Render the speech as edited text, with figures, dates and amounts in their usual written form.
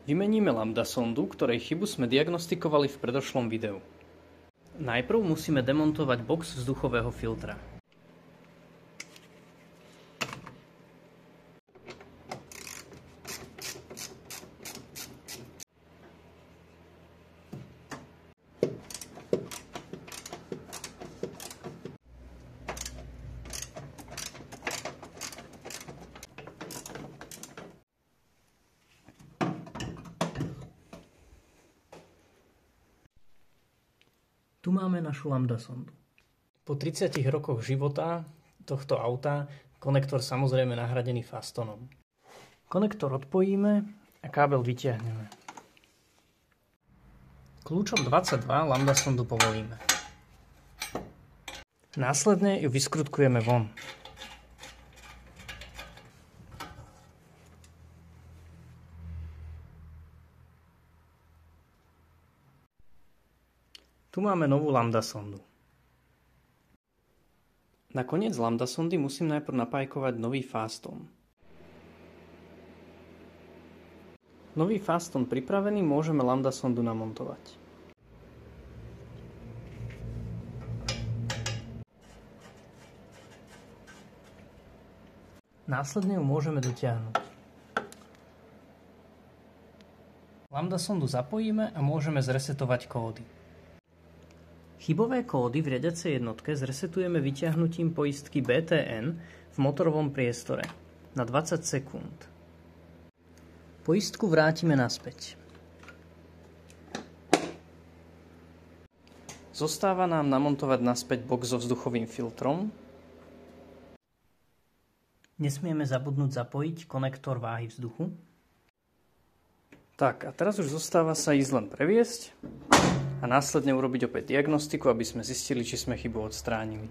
Vymeníme lambda sondu, ktorej chybu sme diagnostikovali v predošlom videu. Najprv musíme demontovať box vzduchového filtra. Tu máme našu lambda sondu. Po 30 rokoch života tohto auta konektor samozrejme nahradený fastonom. Konektor odpojíme a kábel vytiahneme. Kľúčom 22 lambda sondu povolíme. Následne ju vyskrutkujeme von. Tu máme novú lambda sondu. Na koniec lambda sondy musím najprv napájkovať nový faston. Nový faston pripravený, môžeme lambda sondu namontovať. Následne ju môžeme dotiahnuť. Lambda sondu zapojíme a môžeme zresetovať kódy. Chybové kódy v riadiacej jednotke zresetujeme vyťahnutím poistky BTN v motorovom priestore na 20 sekúnd. Poistku vrátime naspäť. Zostáva nám namontovať naspäť box so vzduchovým filtrom. Nesmieme zabudnúť zapojiť konektor váhy vzduchu. Tak, a teraz už zostáva sa ísť len previesť a následne urobiť opäť diagnostiku, aby sme zistili, či sme chybu odstránili.